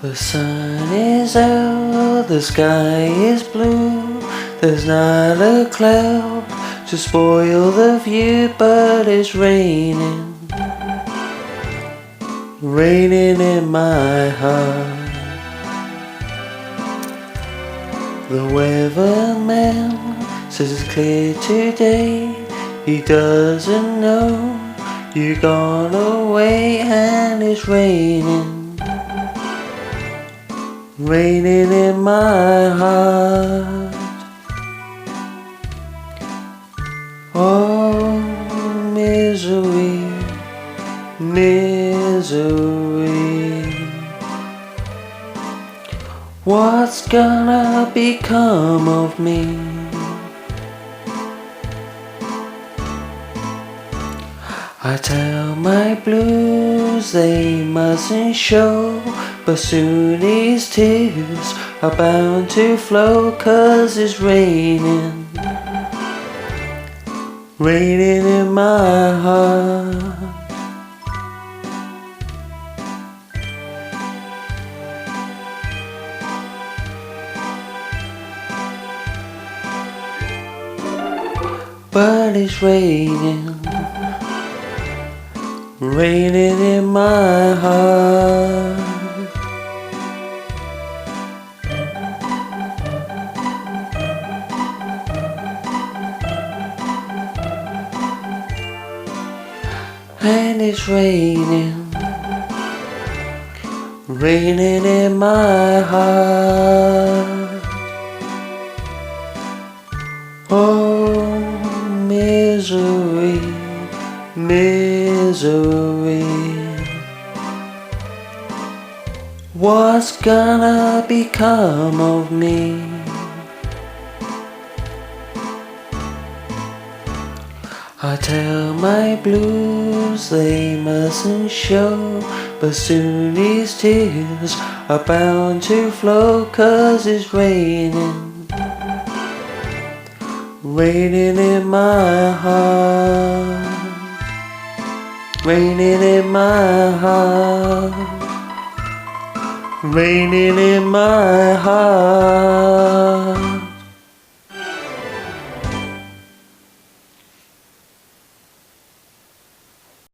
The sun is out, the sky is blue. There's not a cloud to spoil the view, but it's raining, raining in my heart. The weatherman says it's clear today. He doesn't know you've gone away, and it's raining, raining in my heart. Oh, misery, misery. What's gonna become of me? I tell my blues they mustn't show, but soon these tears are bound to flow, 'cause it's raining, raining in my heart. But it's raining, raining in my heart. And it's raining, raining in my heart. Oh, misery, misery. What's gonna become of me? I tell my blues they mustn't show, but soon these tears are bound to flow, 'cause it's raining, raining in my heart. Raining in my heart, raining in my heart.